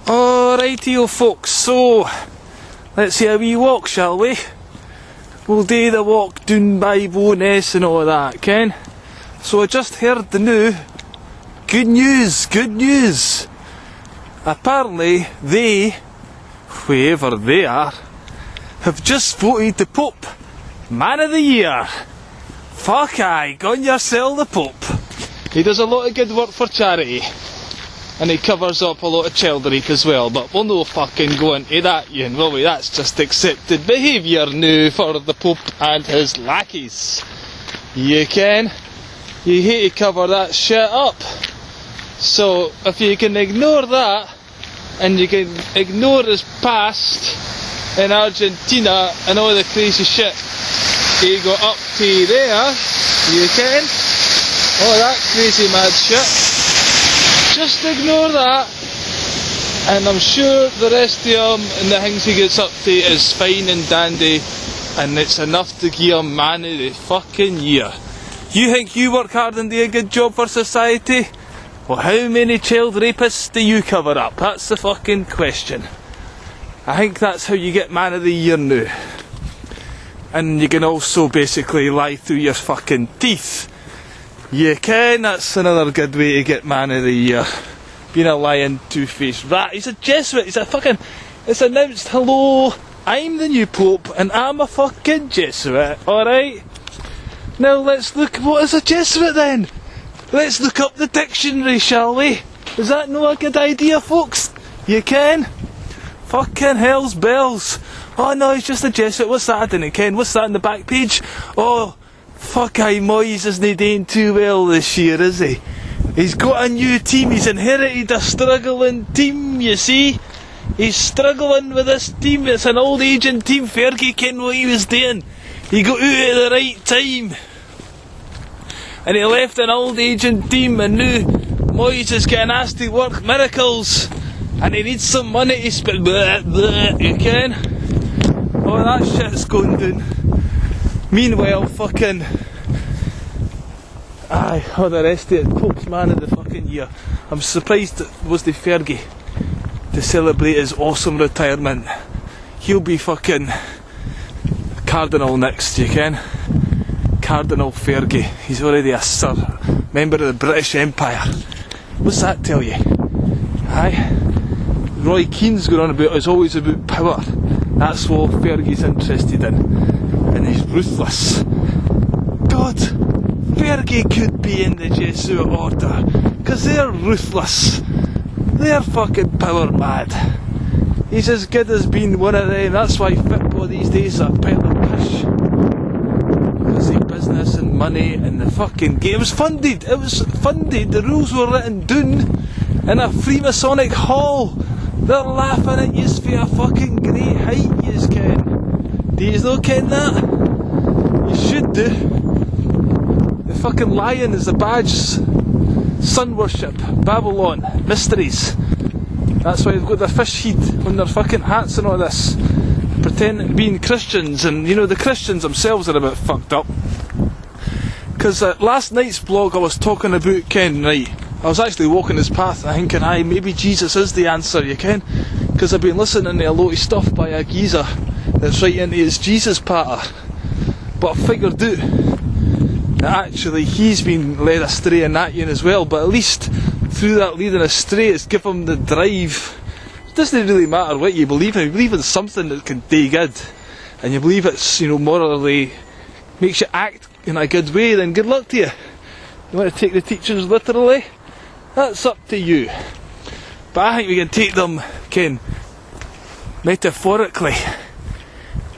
Alrighty, folks, so let's see a wee walk, shall we? We'll do the walk down by Bowness and all that, Ken. So I just heard the new good news. Apparently they, whoever they are, have just voted the Pope Man of the Year. Fuck aye, go on yourself the Pope. He does a lot of good work for charity. And he covers up a lot of child rape as well, but we'll no fucking go into that, Ian, will we? That's just accepted behaviour now for the Pope and his lackeys. You can. You hate to cover that shit up. So, if you can ignore that, and you can ignore his past in Argentina and all the crazy shit he got up to there, you can. All that crazy mad shit. Just ignore that, and I'm sure the rest of him and the things he gets up to is fine and dandy, and it's enough to give him Man of the fucking Year. You think you work hard and do a good job for society? Well, how many child rapists do you cover up? That's the fucking question. I think that's how you get Man of the Year now. And you can also basically lie through your fucking teeth. You can, that's another good way to get Man of the Year. Being a lying two-faced rat. He's a Jesuit, it's announced, hello, I'm the new Pope and I'm a fucking Jesuit, alright? Now let's look, what is a Jesuit then? Let's look up the dictionary, shall we? Is that not a good idea, folks? You can? Fucking hell's bells. Oh no, he's just a Jesuit, what's that? I didn't ken, what's that on the back page? Oh, fuck aye, Moyes isn't doing too well this year, is he? He's got a new team, he's inherited a struggling team, you see? He's struggling with this team, it's an old aging team. Fergie ken what he was doing. He got out at the right time. And he left an old aging team, and now Moyes is getting asked to work miracles. And he needs some money to spend, you ken? Oh, that shit's going down. Meanwhile, fucking the rest of it, Pope's Man of the fucking Year. I'm surprised it was the Fergie to celebrate his awesome retirement. He'll be fucking Cardinal next, you ken? Cardinal Fergie. He's already a Sir, member of the British Empire. What's that tell you? Aye. Roy Keane's going on about, it's always about power. That's what Fergie's interested in. And he's ruthless. God, Fergie could be in the Jesuit order, because they're ruthless. They're fucking power mad. He's as good as being one of them. That's why football these days is a pile of pish. Because of business and money and the fucking game. It was funded, the rules were written down in a Freemasonic hall. They're laughing at yous for a fucking great height, yous ken. Do yous not ken that? You should do. The fucking lion is the badge. Sun worship, Babylon, mysteries. That's why they've got the fish heat on their fucking hats and all this. Pretending being Christians, and you know, the Christians themselves are a bit fucked up. Because last night's vlog I was talking about, Ken, right? I was actually walking this path and thinking, aye, maybe Jesus is the answer, you ken? Because I've been listening to a lot of stuff by a geezer that's right into his Jesus patter. But I figured out that actually he's been led astray in that yin as well, but at least through that leading astray it's given him the drive. It doesn't really matter what you believe in. You believe in something that can do good, and you believe it's, you know, morally makes you act in a good way, then good luck to you. You want to take the teachings literally? That's up to you. But I think we can take them, Ken, metaphorically.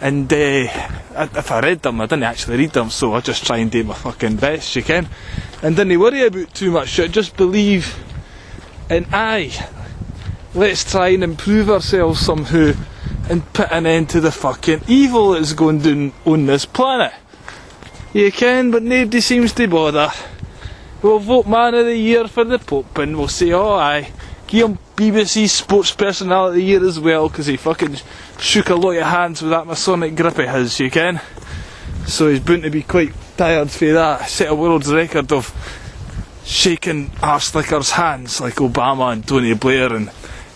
And if I read them, I didn't actually read them, so I just try and do my fucking best, you can. And didn't worry about too much shit, just believe in let's try and improve ourselves somehow and put an end to the fucking evil that's going down on this planet. You can, but nobody seems to bother. We'll vote Man of the Year for the Pope, and we'll say, oh aye, give him BBC Sports Personality of the Year as well, because he fucking shook a lot of hands with that Masonic grip of his, you can. So he's bound to be quite tired for that. Set a world's record of shaking arse lickers' hands like Obama and Tony Blair and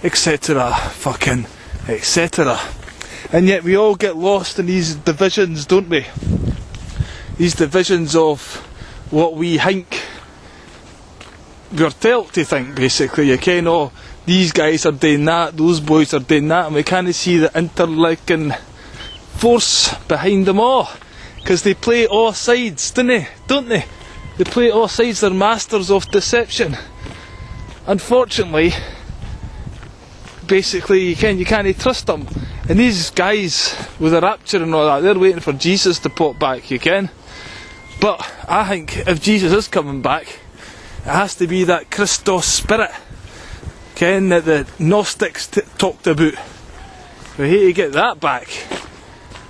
etc. Fucking etc. And yet we all get lost in these divisions, don't we? These divisions of what we think we're told to think, basically. You ken, oh, these guys are doing that, those boys are doing that, and we can't see the interlinking force behind them all. Because they play all sides, don't they? They play all sides, they're masters of deception. Unfortunately, basically, you can't trust them. And these guys with the rapture and all that, they're waiting for Jesus to pop back, you ken. But I think if Jesus is coming back, it has to be that Christos spirit, ken, that the Gnostics talked about. We hate to get that back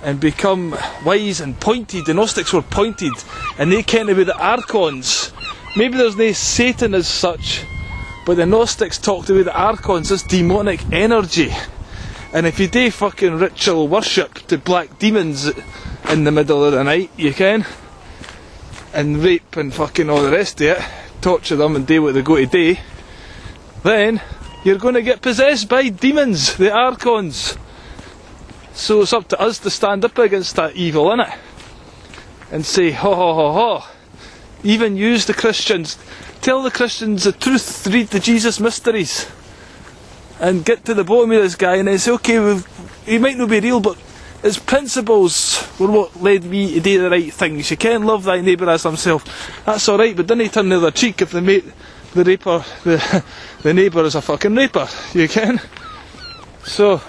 and become wise and pointed. The Gnostics were pointed, and they kenned about the archons. Maybe there's no Satan as such, but the Gnostics talked about the archons, this demonic energy. And if you do fucking ritual worship to black demons in the middle of the night, you can, and rape and fucking all the rest of it, torture them and do what they go to do, then you're going to get possessed by demons, the archons. So it's up to us to stand up against that evil, innit? And say, ho ho ho ho. Even use the Christians. Tell the Christians the truth. Read the Jesus mysteries. And get to the bottom of this guy and then say, okay, he might not be real, but his principles were what led me to do the right things. You can love thy neighbour as himself. That's alright, but don't turn the other cheek if the raper, the neighbour is a fucking raper. You can. So,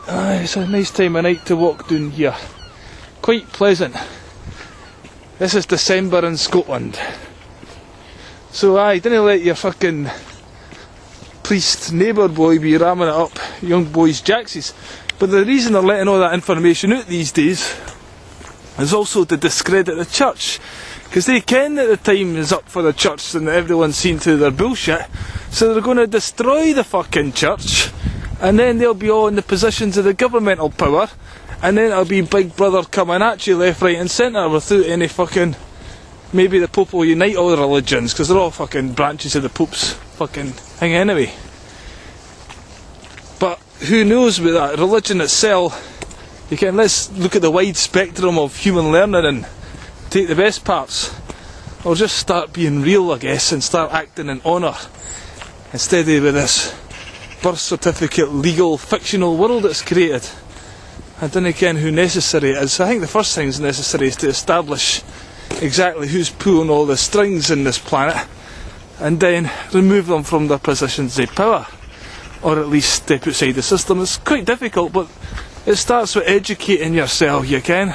it's a nice time of night to walk down here. Quite pleasant. This is December in Scotland. So don't let your fucking priest neighbour boy be ramming it up young boys' jacksies. But the reason they're letting all that information out these days is also to discredit the church. Because they ken that the time is up for the church and that everyone's seen through their bullshit. So they're going to destroy the fucking church. And then they'll be all in the positions of the governmental power, and then it'll be Big Brother coming at you left, right and centre without any fucking... Maybe the Pope will unite all the religions, because they're all fucking branches of the Pope's fucking thing anyway. But who knows with that religion itself? You can, let's look at the wide spectrum of human learning and take the best parts. Or just start being real, I guess, and start acting in honour, instead of with this birth certificate legal fictional world that's created. I don't ken who necessary it is. So I think the first thing that's necessary is to establish exactly who's pulling all the strings in this planet, and then remove them from their positions of power, or at least step outside the system. It's quite difficult, but it starts with educating yourself, you can,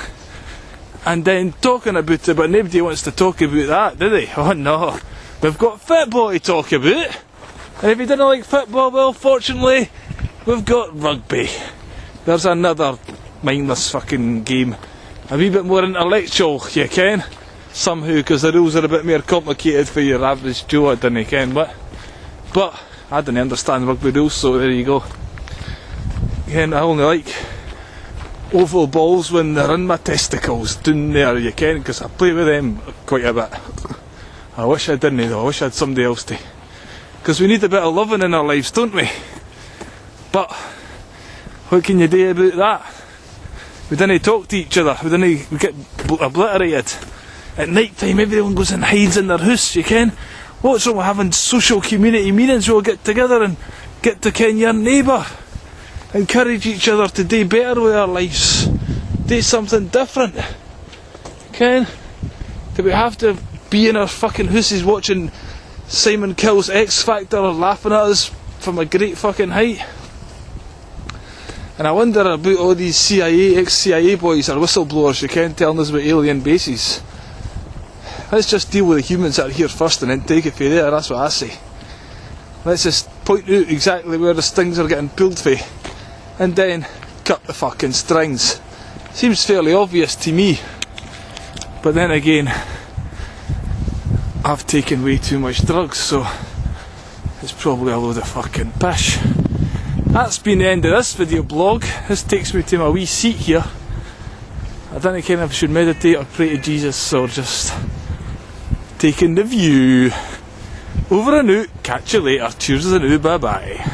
and then talking about it. But nobody wants to talk about that, do they? Oh no, we've got football to talk about. And if you didn't like football, well, fortunately, we've got rugby. There's another mindless fucking game. A wee bit more intellectual, you ken. Somehow, because the rules are a bit more complicated for your average Joe, I didn't ken. But I didn't understand rugby rules, so there you go. Again, I only like oval balls when they're in my testicles down there, you ken, because I play with them quite a bit. I wish I didn't though, I wish I had somebody else to. Because we need a bit of loving in our lives, don't we? But what can you do about that? We don't talk to each other, we get obliterated. At night time everyone goes and hides in their house, you ken. What's wrong with having social community meetings? We all get together and get to ken your neighbour. Encourage each other to do better with our lives. Do something different. Ken? Do we have to be in our fucking houses watching Simon Cowell's X Factor or laughing at us from a great fucking height? And I wonder about all these CIA, ex-CIA boys or whistleblowers, you can, telling us about alien bases. Let's just deal with the humans that are here first and then take it from there, that's what I say. Let's just point out exactly where the strings are getting pulled for, and then cut the fucking strings. Seems fairly obvious to me. But then again, I've taken way too much drugs, so it's probably a load of fucking pish. That's been the end of this video blog. This takes me to my wee seat here. I don't know if I should meditate or pray to Jesus or just taking the view. Over and out. Catch you later. Cheers and out. Bye bye.